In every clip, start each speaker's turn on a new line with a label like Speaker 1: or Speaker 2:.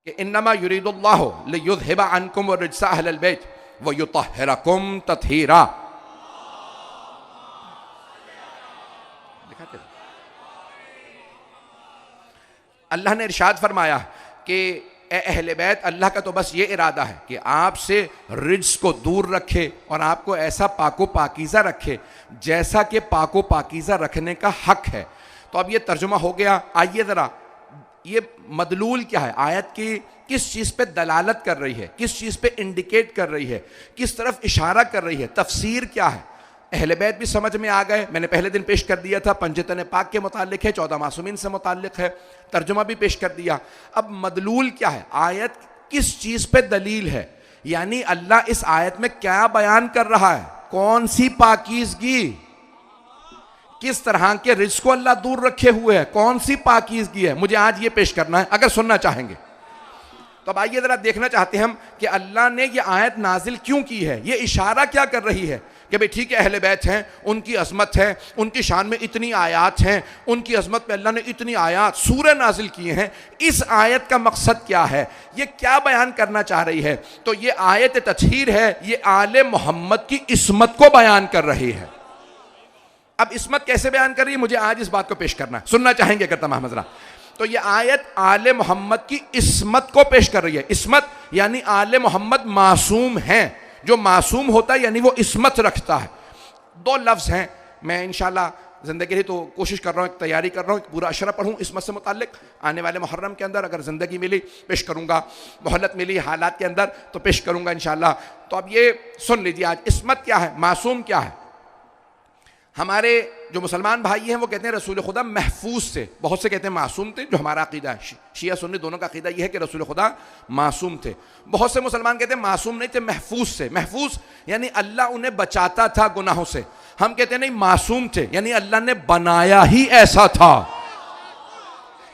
Speaker 1: कि इन्नमा युरीदुल्लाहु लियुज़हिबा अन्कुम रिज्सा अहलल बैत व युतहिरकुम तत्हीरा। अल्लाह ने इरशाद फरमाया कि ए अहले बैत, अल्लाह का तो बस ये इरादा है कि आपसे रिज्स को दूर रखे और आपको ऐसा पाको पाकीज़ा रखे जैसा कि पाको पाकीज़ा रखने का हक है। तो अब ये तर्जुमा हो गया। आइए ज़रा ये मदलूल क्या है, आयत की किस चीज़ पे दलालत कर रही है, किस चीज़ पे इंडिकेट कर रही है, किस तरफ इशारा कर रही है, तफसीर क्या है। अहले बैत भी समझ में आ गए। मैंने पहले दिन पेश कर दिया था, पंजतन पाक के मुतालिक है, 14 मासूमीन से मुतालिक है, तर्जुमा भी पेश कर दिया। अब मदलूल क्या है, आयत किस चीज़ पे दलील है, यानी अल्लाह इस आयत में क्या बयान कर रहा है, कौन सी पाकीज़गी, किस तरह के रिज्क को अल्लाह दूर रखे हुए है, कौन सी पाकीज़गी है, मुझे आज ये पेश करना है अगर सुनना चाहेंगे। तो अब आइए ज़रा देखना चाहते हैं हम कि अल्लाह ने ये आयत नाजिल क्यों की है, ये इशारा क्या कर रही है कि भाई ठीक है अहले बैत हैं, उनकी अज़मत है, उनकी शान में इतनी आयात हैं, उनकी अज़मत पे अल्लाह ने इतनी आयात सूरह नाजिल किए हैं। इस आयत का मकसद क्या है, ये क्या बयान करना चाह रही है। तो ये आयत तत्हीर है, ये आले मोहम्मद की इस्मत को बयान कर रही है। अब इस्मत कैसे बयान कर रही है, मुझे आज इस बात को पेश करना है, सुनना चाहेंगे अगर तमाम हज़रा। तो ये आयत आले मोहम्मद की इस्मत को पेश कर रही है। इस्मत यानी आले मोहम्मद मासूम हैं, जो मासूम होता है यानी वो इस्मत रखता है। दो लफ्ज़ हैं, मैं इंशाल्लाह ज़िंदगी ही तो कोशिश कर रहा हूँ, तैयारी कर रहा हूँ, पूरा अशरा पढ़ूँ इस्मत से मुताल्लिक। आने वाले मुहर्रम के अंदर अगर ज़िंदगी मिली पेश करूँगा, मोहलत मिली हालात के अंदर तो पेश करूँगा इंशाल्लाह। तो अब ये सुन लीजिए, आज इस्मत क्या है, मासूम क्या है। हमारे जो मुसलमान भाई हैं वो कहते हैं रसूल खुदा महफूज थे, बहुत से कहते हैं मासूम थे, जो हमारा अकीदा है, शिया सुन्नी दोनों का अकीदा यह है कि रसूल खुदा मासूम थे। बहुत से मुसलमान कहते हैं मासूम नहीं थे, महफूज से। महफूज यानी अल्लाह उन्हें बचाता था गुनाहों से। हम कहते हैं नहीं, मासूम थे यानी अल्लाह ने बनाया ही ऐसा था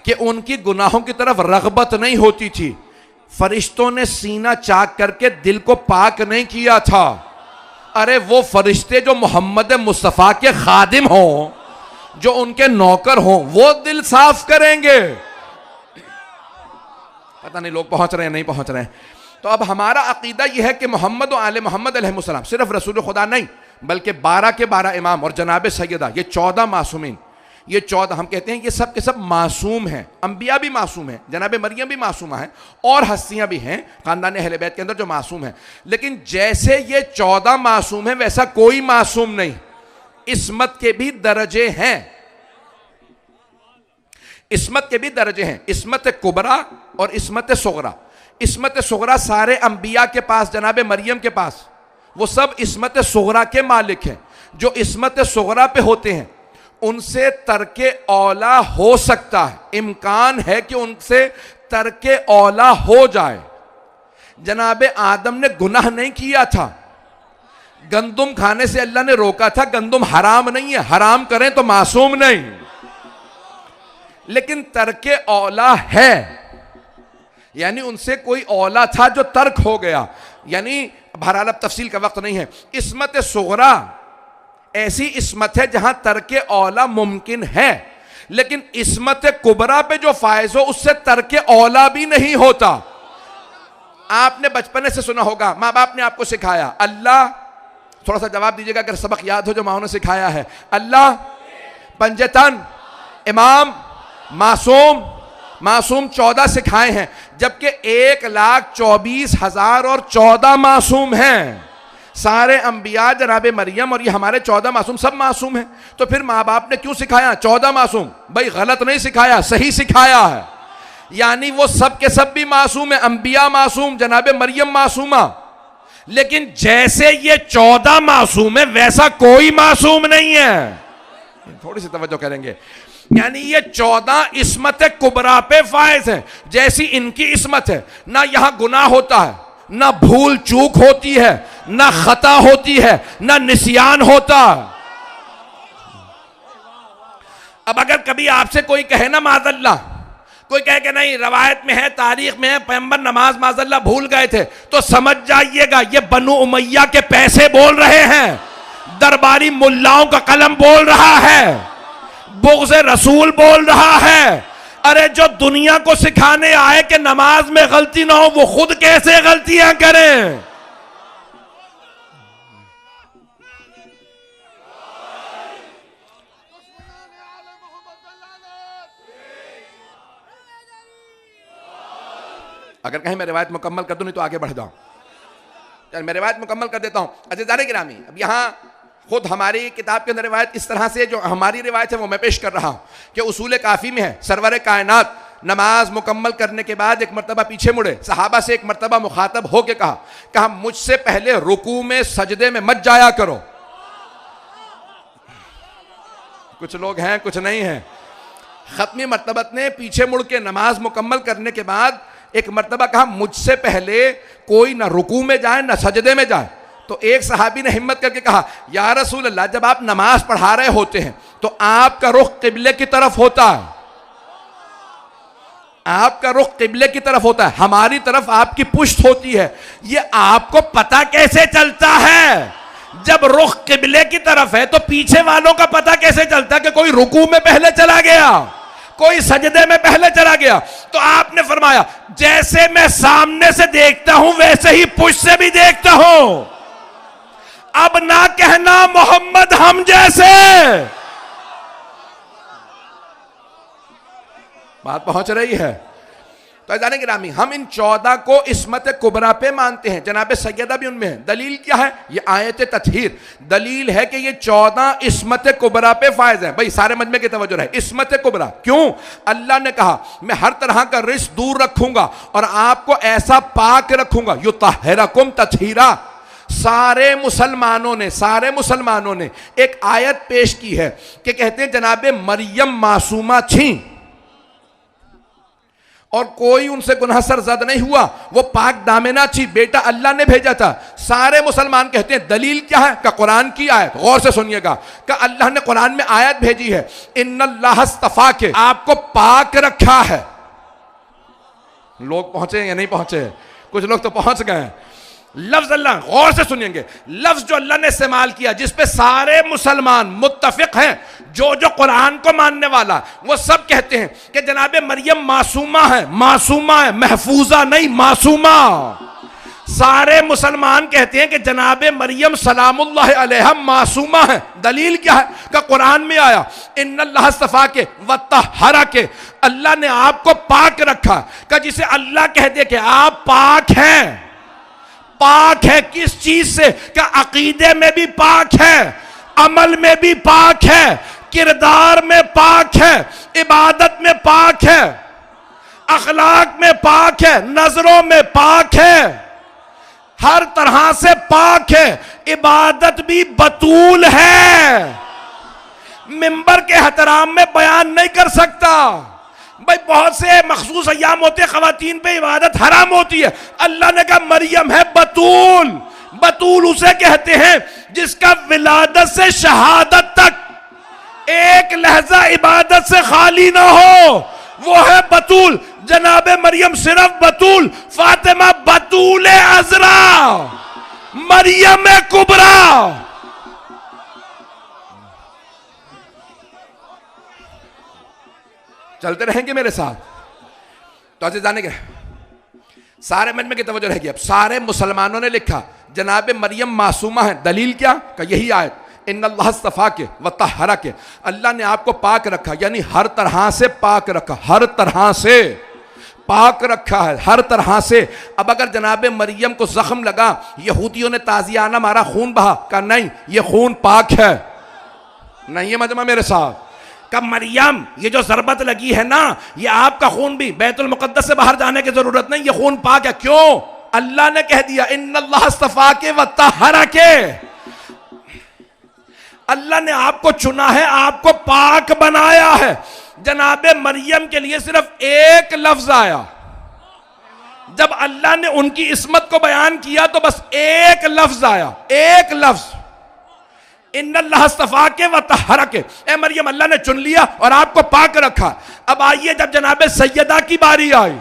Speaker 1: कि उनकी गुनाहों की तरफ रग़बत नहीं होती थी। फरिश्तों ने सीना चाक करके दिल को पाक नहीं किया था। अरे वो फरिश्ते जो मोहम्मद मुस्तफ़ा के खादिम हों, जो उनके नौकर हों, वो दिल साफ करेंगे। पता नहीं लोग पहुंच रहे हैं नहीं पहुंच रहे हैं। तो अब हमारा अकीदा यह है कि मोहम्मद और आले मोहम्मद अलैहिस्सलाम सिर्फ रसूल खुदा नहीं बल्कि 12 के 12 इमाम और जनाब सैयदा, ये 14 मासूमीन, ये 14 हम कहते हैं ये सब के सब मासूम हैं। अंबिया भी मासूम हैं, जनाब मरियम भी मासूमा हैं, और हस्तियां भी हैं खानदान अहले बैत के अंदर जो मासूम हैं। लेकिन जैसे ये 14 मासूम हैं वैसा कोई मासूम नहीं। इस्मत के भी दर्जे हैं, इस्मत के भी दर्जे हैं, इस्मत कुबरा और इस्मत सुगरा। इस्मत सुगरा सारे अंबिया के पास, जनाब मरियम के पास, वो सब इस्मत सुगरा के मालिक हैं। जो इस्मत सुगरा पे होते हैं उनसे तरके औला हो सकता है, इम्कान है कि उनसे तरके औला हो जाए। जनाब आदम ने गुनाह नहीं किया था, गंदुम खाने से अल्लाह ने रोका था, गंदुम हराम नहीं है, हराम करें तो मासूम नहीं, लेकिन तरके औला है यानी उनसे कोई औला था जो तर्क हो गया। यानी बहरहाल अब तफसील का वक्त नहीं है। इस्मत सुगरा ऐसी इस्मत है जहां तरके औला मुमकिन है, लेकिन इस्मत कुबरा पे जो फायज हो उससे तरके औला भी नहीं होता। आपने बचपने से सुना होगा, माँ बाप ने आपको सिखाया अल्लाह, थोड़ा सा जवाब दीजिएगा अगर सबक याद हो जो माओ ने सिखाया है, अल्लाह, पंजतन, इमाम, मासूम। मासूम 14 सिखाए हैं, जबकि 1,24,000 और 14 मासूम हैं। सारे अंबिया, जनाब मरियम और ये हमारे 14 मासूम, सब मासूम हैं। तो फिर माँ बाप ने क्यों सिखाया 14 मासूम? भाई गलत नहीं सिखाया, सही सिखाया है। यानी वो सब के सब भी मासूम है, अंबिया मासूम, जनाब मरियम मासूमा। लेकिन जैसे ये 14 मासूम है वैसा कोई मासूम नहीं है। थोड़ी सी तवज्जो करेंगे। यानी ये 14 इस्मत कुबरा पे फायज है, जैसी इनकी इस्मत है। ना यहां गुनाह होता है, ना भूल चूक होती है, ना खता होती है, ना निस्यान होता। अब अगर कभी आपसे कोई कहे ना माज़अल्लाह, कोई कहे कि नहीं रवायत में है, तारीख में है, पैगंबर नमाज माज़अल्लाह भूल गए थे, तो समझ जाइएगा ये बनु उमैया के पैसे बोल रहे हैं, दरबारी मुल्लाओं का कलम बोल रहा है, बुग़्ज़ रसूल बोल रहा है। अरे जो दुनिया को सिखाने आए कि नमाज में गलती ना हो, वो खुद कैसे गलतियां करें। अगर कहीं मैं रिवायत मुकम्मल कर दूं, नहीं तो आगे बढ़ जाऊं। चल मैं रिवायत मुकम्मल कर देता हूं। अज़ीज़ान गिरामी, अब यहां खुद हमारी किताब के अंदर रिवायत इस तरह से, जो हमारी रिवायत है वो मैं पेश कर रहा हूं कि उसूल काफ़ी में है, सरवर कायनात नमाज मुकम्मल करने के बाद एक मरतबा पीछे मुड़े, सहाबा से एक मरतबा मुखातब होके कहा मुझसे पहले रुकू में सजदे में मत जाया करो। कुछ लोग हैं कुछ नहीं हैं। खत्मी मरतबत ने पीछे मुड़ के नमाज मुकम्मल करने के बाद एक मरतबा कहा मुझसे पहले कोई ना रुकू में जाए ना सजदे में जाए। तो एक सहाबी ने हिम्मत करके कहा या रसूल अल्लाह, जब आप नमाज पढ़ा रहे होते हैं तो आपका रुख किबले की तरफ होता है, आपका रुख किबले की तरफ होता है, हमारी तरफ आपकी पुश्त होती है, ये आपको पता कैसे चलता है? जब रुख किबले की तरफ है तो पीछे वालों का पता कैसे चलता है कि कोई रुकू में पहले चला गया, कोई सजदे में पहले चला गया? तो आपने फरमाया जैसे मैं सामने से देखता हूं वैसे ही पुश्त से भी देखता हूं। अब ना कहना मोहम्मद हम जैसे। बात पहुंच रही है? तो जाने गिरामी, हम इन 14 को इस्मत कुबरा पे मानते हैं, जनाब सैयदा भी उनमें है। दलील क्या है? ये आयत तत्हीर दलील है कि ये 14 इस्मत कुबरा पे फायज है। भाई सारे मजमे की तवज्जो रहे, इस्मत कुबरा क्यों? अल्लाह ने कहा मैं हर तरह का रिस्क दूर रखूंगा और आपको ऐसा पाक रखूंगा, युतहिरकुम तत्हीरा। सारे मुसलमानों ने एक आयत पेश की है कि कहते हैं जनाब मरियम मासूमा थी और कोई उनसे गुनाह सरजद नहीं हुआ, वो पाक दामिना थी, बेटा अल्लाह ने भेजा था। सारे मुसलमान कहते हैं दलील क्या है? का कुरान की आयत, गौर से सुनिएगा, का अल्लाह ने कुरान में आयत भेजी है इन्नल्लाह अस्तफा के, आपको पाक रखा है। लोग पहुंचे या नहीं पहुंचे? कुछ लोग तो पहुंच गए हैं। लफ्ज अल्लाह, गौर से सुनिएंगे, लफ्ज जो अल्लाह ने इस्तेमाल किया जिस पे सारे मुसलमान मुत्तफिक हैं, जो कुरान को मानने वाला, वो सब कहते हैं कि जनाब मरियम मासूमा है, महफूजा नहीं मासूमा। सारे मुसलमान कहते हैं कि जनाब मरियम सलामुल्लाह अलैहा मासूमा है। दलील क्या है? का कुरान में आया इन्नल्लाह अस्तफा के वत्तहरा के, अल्लाह ने आपको पाक रखा। का जिसे अल्लाह कह दे कि आप पाक हैं, पाक है किस चीज से? क्या अकीदे में भी पाक है, अमल में भी पाक है, किरदार में पाक है, इबादत में पाक है, अखलाक में पाक है, नजरों में पाक है, हर तरह से पाक है। इबादत भी बतूल है, मिंबर के एहतराम में बयान नहीं कर सकता। भाई बहुत से मखसूस अय्याम होते हैं खवातीन पे इबादत हराम होती है। अल्लाह ने कहा मरियम है बतूल। बतूल उसे कहते हैं जिसका विलादत से शहादत तक एक लहजा इबादत से खाली ना हो, वो है बतूल। जनाब मरियम सिर्फ बतूल, फातिमा बतूल अजरा, मरियम कुबरा। चलते रहेंगे मेरे साथ। तो आज जाने के सारे मन में की तवज्जो रहेगी। अब सारे मुसलमानों ने लिखा जनाब मरियम मासूमा है। दलील क्या? का यही आयत इन्नल्लाह अस्तफा के वत्तहरा के, अल्लाह ने आपको पाक रखा, यानी हर तरह से पाक रखा, हर तरह से पाक रखा है, हर तरह से। अब अगर जनाब मरियम को जख्म लगा, यहूदियों ने ताजियाना मारा, खून बहा, का नहीं ये खून पाक है। नहीं है मजमा मेरे साथ? कब मरियम ये जो जरबत लगी है ना, ये आपका खून भी बैतुल मुकद्दस से बाहर जाने की जरूरत नहीं, ये खून पाक है। क्यों? अल्लाह ने कह दिया इन्नल्लाह अस्तफा के वत्तहरा के, अल्लाह ने आपको चुना है, आपको पाक बनाया है। जनाब मरियम के लिए सिर्फ एक लफ्ज आया, जब अल्लाह ने उनकी इस्मत को बयान किया तो बस एक लफ्ज आया, एक लफ्ज इन्नल्लाह अस्तफा के वत्तहरा के। ए मरियम अल्लाह ने चुन लिया और आपको पाक रखा। अब आइए जब जनाब सैयदा की बारी आई,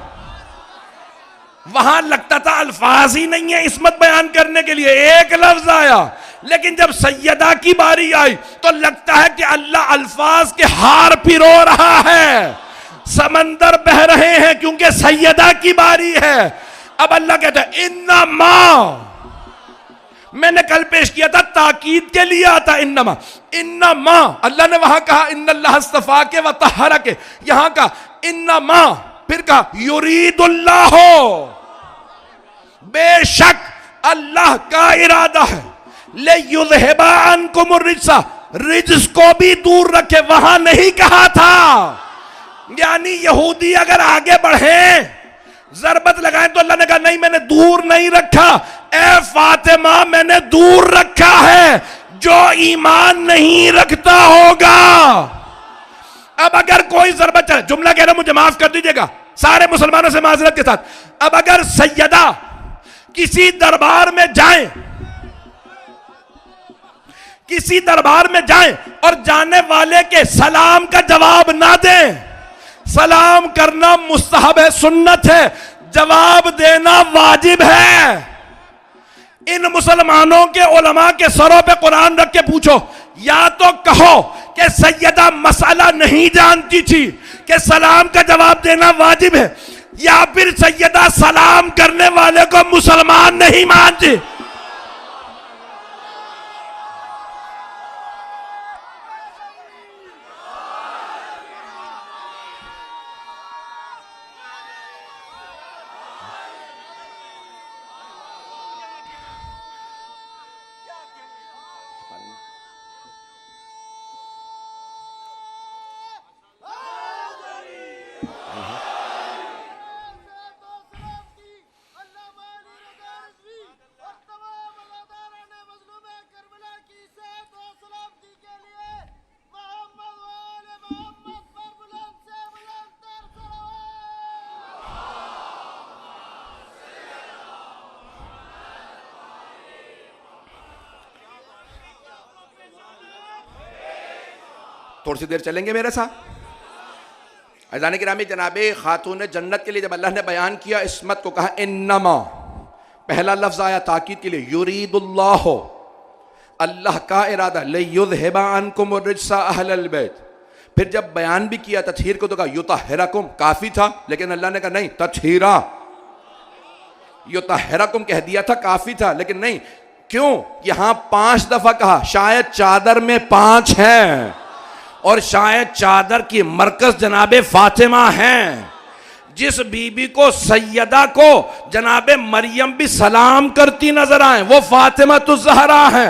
Speaker 1: वहां लगता था अल्फाज ही नहीं है इस्मत बयान करने के लिए, एक लफ्ज आया। लेकिन जब सैयदा की बारी आई तो लगता है कि अल्लाह अल्फाज के हार पिरो रहा है। समंदर बह रहे हैं क्योंकि सैयदा की बारी है। अब अल्लाह कहता है इन्नमा, मैंने कल पेश किया था ताकीद के लिए आता इन्नमा, इन्नमा अल्लाह ने वहां कहा इन्नल्लाह अस्तफा के व तहरा के, यहां का इन्नमा, फिर कहा युरीदुल्लाह, बेशक अल्लाह का इरादा है ले युज़हिबा अन्कुम रिज्सा, रिज्स को भी दूर रखे, वहां नहीं कहा था। यानी यहूदी अगर आगे बढ़े जरबत लगाएं तो अल्लाह ने कहा नहीं मैंने दूर नहीं रखा, ए फातिमा मैंने दूर रखा है जो ईमान नहीं रखता होगा। अब अगर कोई जरबत चले, जुमला कह रहा मुझे माफ कर दीजिएगा सारे मुसलमानों से माजरत के साथ, अब अगर सैयदा किसी दरबार में जाए, किसी दरबार में जाए और जाने वाले के सलाम का जवाब ना दे, सलाम करना मुस्तहब है, सुन्नत है, जवाब देना वाजिब है। इन मुसलमानों के उलमा के सरों पे कुरान रख के पूछो, या तो कहो कि सैयदा मसला नहीं जानती थी कि सलाम का जवाब देना वाजिब है, या फिर सैयदा सलाम करने वाले को मुसलमान नहीं मानती। थोड़ी सी देर चलेंगे मेरे साथ। अज़ान गिरामी जनाबे खातून जन्नत के लिए जब अल्लाह ने बयान किया इस्मत को, कहा इन्नमा, पहला लफ्ज आया ताकीद के लिए, युरीदुल्लाह, अल्लाह का इरादा, लियुज़हिबा अन्कुम रिज्सा अहलल बैत। फिर जब बयान भी किया तत्हीर को तो कहा युतहिरकुम, काफी था, लेकिन अल्लाह ने कहा नहीं तत्हीरा, युतहिरकुम कह दिया था काफी था, लेकिन नहीं, क्यों, यहां 5 दफा कहा, शायद चादर में 5 हैं और शायद चादर की मरकज जनाबे फातिमा हैं, जिस बीबी को सैयदा को जनाबे मरियम भी सलाम करती नजर आए वो फातिमा तो ज़हरा है।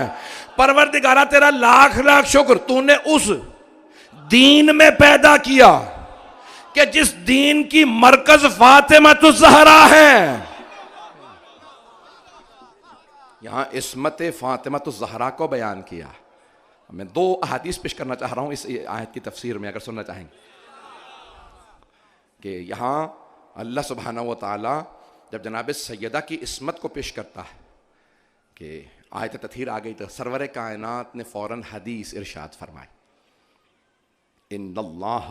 Speaker 1: परवरदिगारा तेरा लाख लाख शुक्र, तूने उस दीन में पैदा किया कि जिस दीन की मरकज फातिमा तो ज़हरा है। यहां इस्मत फातिमा तो ज़हरा को बयान किया। मैं 2 अहादीस पेश करना चाह रहा हूं इस आयत की तफसीर में, अगर सुनना चाहेंगे, कि यहां अल्लाह सुब्हानहू व तआला जब जनाब सैयदा की इस्मत को पेश करता है कि आयत तत्हीर आ गई तो सरवर कायनात ने फौरन हदीस इरशाद फरमाई, इन्नल्लाह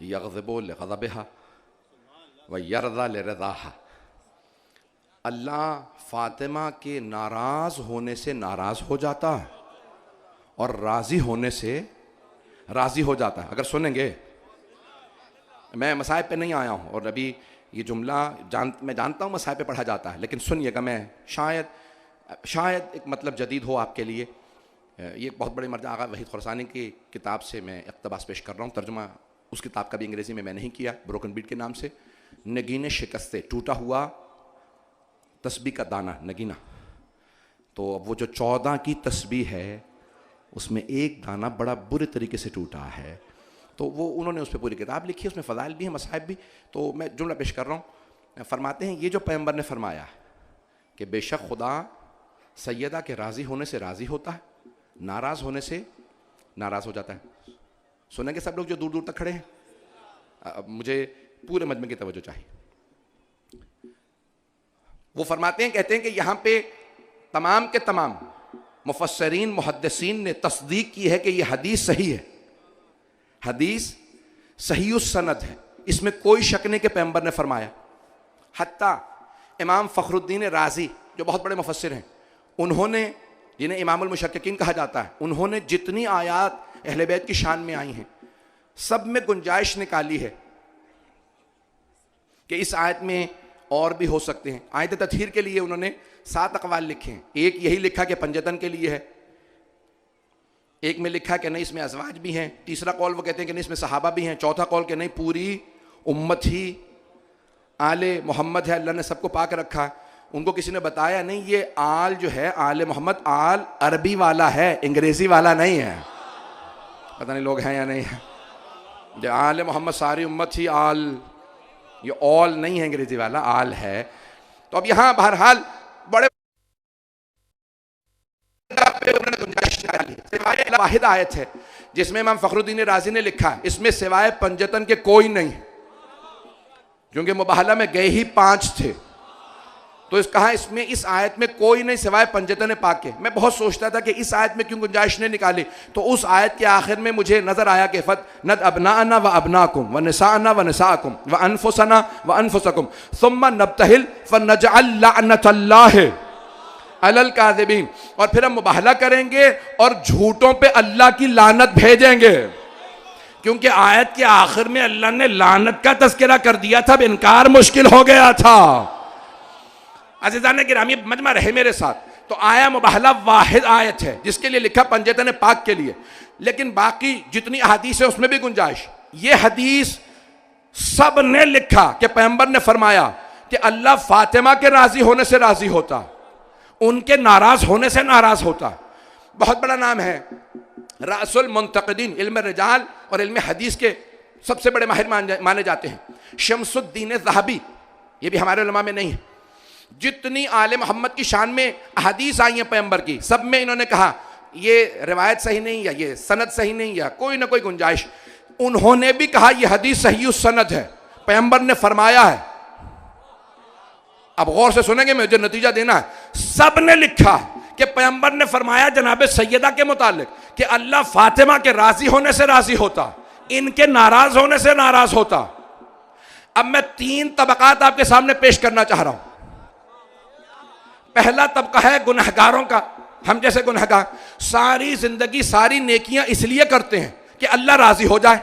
Speaker 1: यग़ज़िबु लिग़ज़बिहा व यरज़ा लिरज़ाहा, अल्लाह फातिमा के नाराज होने से नाराज हो जाता है और राजी होने से राजी हो जाता है। अगर सुनेंगे, मैं मसाइब पे नहीं आया हूँ और अभी ये जुमला मैं जानता हूँ मसाइब पे पढ़ा जाता है, लेकिन सुनिएगा, मैं शायद एक मतलब जदीद हो आपके लिए। ये बहुत बड़े मर्जा आगा वहीद खुरसानी की किताब से मैं इक़्तिबास पेश कर रहा हूँ, तर्जुमा उस किताब का भी अंग्रेज़ी में मैं नहीं किया, ब्रोकन बीट के नाम से, नगीने शिकस्ते, टूटा हुआ तस्बीह का दाना, नगीना। तो अब वो जो 14 की तस्बीह है उसमें एक दाना बड़ा बुरे तरीके से टूटा है, तो वो उन्होंने उस पर पूरी किताब लिखी है, उसमें फ़ज़ाइल भी हैं, मसाइब भी। तो मैं जुमला पेश कर रहा हूँ। फरमाते हैं ये जो पैगंबर ने फरमाया कि बेशक खुदा सैयदा के राज़ी होने से राज़ी होता है, नाराज़ होने से नाराज़ हो जाता है। सुनेंगे सब लोग जो दूर दूर तक खड़े हैं, मुझे पूरे मजमे की तवज्जो चाहिए। वो फरमाते हैं, कहते हैं कि यहाँ पे तमाम के तमाम मुफस्सरीन मुहद्दिसीन ने तस्दीक की है कि यह हदीस सही है, हदीस सही उस सनद है, इसमें कोई शक नहीं कि पैगंबर ने फरमाया। हत्ता इमाम फ़खरुद्दीन राज़ी जो बहुत बड़े मुफस्सिर हैं, उन्होंने, जिन्हें इमामुल मुशक्किकीन कहा जाता है, उन्होंने जितनी आयात अहले बैत की शान में आई हैं सब में गुंजाइश निकाली है कि इस आयत में और भी हो सकते हैं। आयत तत्हीर के लिए उन्होंने 7 अक़वाल लिखे हैं। एक यही लिखा कि पंजतन के लिए है, एक में लिखा कि नहीं इसमें अज़वाज भी हैं, तीसरा कौल वो कहते हैं कि नहीं इसमें सहाबा भी हैं, चौथा कौल कि नहीं पूरी उम्मत ही आले मोहम्मद है, अल्लाह ने सबको पाक रखा। उनको किसी ने बताया नहीं ये आल जो है आले मोहम्मद आल अरबी वाला है, अंग्रेजी वाला नहीं है। पता नहीं लोग हैं या नहीं है। जो आले मोहम्मद सारी उम्मत ही आल, ये ऑल नहीं है अंग्रेजी वाला, आल है। तो अब यहां बहरहाल बड़े वाहिद आयत है जिसमें इमाम फखरुद्दीन राजी ने लिखा है इसमें सिवाय पंजतन के कोई नहीं, क्योंकि मुबाहला में गए ही 5 थे। तो इस कहा इसमें इस आयत में कोई नहीं सिवाय पंजतन पाक के। मैं बहुत सोचता था कि इस आयत में क्यों गुंजाइश नहीं निकाली, तो उस आयत के आखिर में मुझे नजर आया कि फत नद अबनाअना व अबनाकुम व निसाअना व निसाअकुम व अनफुसना व अनफुसकुम सुम्मा नब्तहिल फनजअल लअनतल्लाहि अलल काज़िबीन, और फिर हम मुबाहला करेंगे और झूठों पे अल्लाह की लानत भेजेंगे। क्योंकि आयत के आखिर में अल्लाह ने लानत का तज़किरा कर दिया था, अब इनकार मुश्किल हो गया था। अज़ीज़ान गिरामी मजमा रहे मेरे साथ, तो आया मुबाहला वाहिद आयत है जिसके लिए लिखा पंजतन पाक के लिए, लेकिन बाकी जितनी हदीस है उसमें भी गुंजाइश। ये हदीस सब ने लिखा कि पैगंबर ने फरमाया कि अल्लाह फातिमा के राजी होने से राजी होता, उनके नाराज होने से नाराज होता। बहुत बड़ा नाम है, रासुल मुंतक़दीन इल्म रिजाल और इल्म हदीस के सबसे बड़े माहिर माने जाते हैं शम्सुद्दीन ज़हाबी। ये भी हमारे उलमा में नहीं है। जितनी आले मोहम्मद की शान में हदीस आई है पैगंबर की, सब में इन्होंने कहा ये रिवायत सही नहीं, या ये सनद सही नहीं, या कोई ना कोई गुंजाइश। उन्होंने भी कहा यह हदीस सही सनद है, पैगंबर ने फरमाया है। अब गौर से सुनेंगे, मुझे नतीजा देना है। सब ने लिखा कि पैगंबर ने फरमाया जनाब सैयदा के मुतालिक कि अल्लाह फातिमा के राजी होने से राजी होता, इनके नाराज होने से नाराज होता। अब मैं 3 तबकात आपके सामने पेश करना चाह रहा हूं। पहला तबका है गुनहगारों का, हम जैसे गुनहगार सारी जिंदगी सारी नेकियां इसलिए करते हैं कि अल्लाह राजी हो जाए,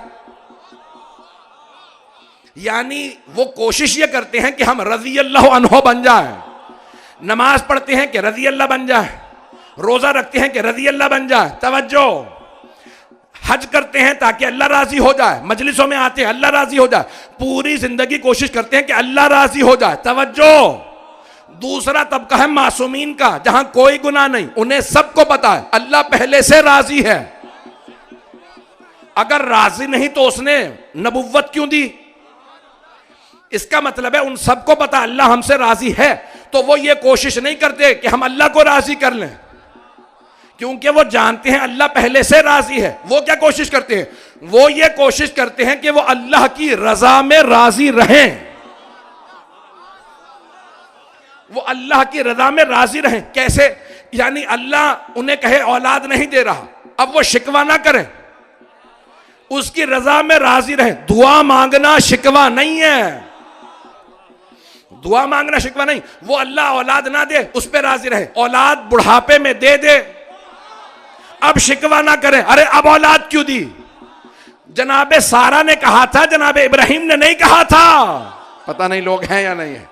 Speaker 1: यानी वो कोशिश ये करते हैं कि हम रज़ी अल्लाह अन्हो बन जाए। नमाज पढ़ते हैं कि रज़ी अल्लाह बन जाए, रोजा रखते हैं कि रज़ी अल्लाह बन जाए, तवज्जो, हज करते हैं ताकि अल्लाह राजी हो जाए, मजलिसों में आते हैं अल्लाह राजी हो जाए, पूरी जिंदगी कोशिश करते हैं कि अल्लाह राजी हो जाए, तवज्जो। दूसरा तबका है मासूमीन का, जहां कोई गुनाह नहीं, उन्हें सबको पता है अल्लाह पहले से राजी है। अगर राजी नहीं तो उसने नबुव्वत क्यों दी? इसका मतलब है उन सबको पता अल्लाह हमसे राजी है, तो वो ये कोशिश नहीं करते कि हम अल्लाह को राजी कर लें, क्योंकि वो जानते हैं अल्लाह पहले से राजी है। वो क्या कोशिश करते हैं? वो ये कोशिश करते हैं कि वो अल्लाह की रजा में राजी रहें, वो अल्लाह की रजा में राजी रहें। कैसे? यानी अल्लाह उन्हें कहे औलाद नहीं दे रहा, अब वो शिकवा ना करें, उसकी रजा में राजी रहें। दुआ मांगना शिकवा नहीं है, दुआ मांगना शिकवा नहीं। वो अल्लाह औलाद ना दे उस पर राजी रहे, औलाद बुढ़ापे में दे दे, अब शिकवा ना करें, अरे अब औलाद क्यों दी? जनाबे सारा ने कहा था, जनाबे इब्राहिम ने नहीं कहा था। पता नहीं लोग हैं या नहीं है।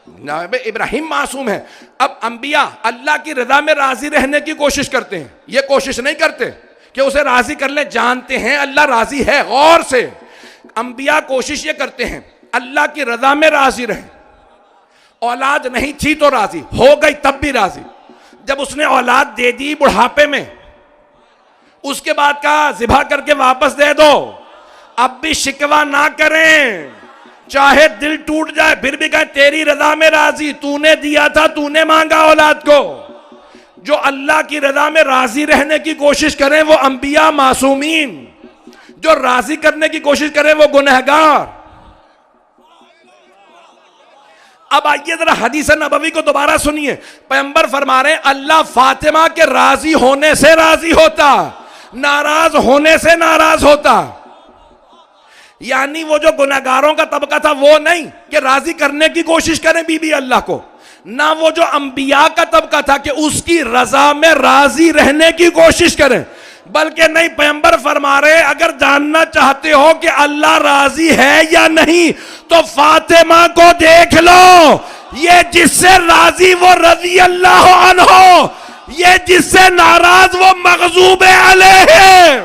Speaker 1: जनाबे इब्राहिम मासूम है। अब अंबिया अल्लाह की रजा में राजी रहने की कोशिश करते हैं, ये कोशिश नहीं करते कि उसे राजी कर ले, जानते हैं अल्लाह राजी है। गौर से अंबिया कोशिश ये करते हैं अल्लाह की रजा में राजी रहे। औलाद नहीं थी तो राजी हो गई, तब भी राजी। जब उसने औलाद दे दी बुढ़ापे में, उसके बाद कहा ज़िबा करके वापस दे दो, अब भी शिकवा ना करें, चाहे दिल टूट जाए फिर भी कहें तेरी रजा में राजी, तूने दिया था, तूने मांगा औलाद को। जो अल्लाह की रजा में राजी रहने की कोशिश करें वो अंबिया मासूमीन, जो राजी करने की कोशिश करें वो गुनहगार। अब आइए जरा हदीस नबवी को दोबारा सुनिए। पैगंबर फरमा रहे हैं अल्लाह फातिमा के राजी होने से राजी होता, नाराज होने से नाराज होता। यानी वो जो गुनहगारों का तबका था वो नहीं कि राजी करने की कोशिश करें बीबी अल्लाह को, ना वो जो अंबिया का तबका था कि उसकी रजा में राजी रहने की कोशिश करें।
Speaker 2: बल्कि नहीं, पैगंबर फरमा रहे अगर जानना चाहते हो कि अल्लाह राजी है या नहीं तो फातिमा को देख लो। ये जिससे राजी वो रजी अल्लाह अन्हो, ये जिससे नाराज वो मगजूब अलैह है।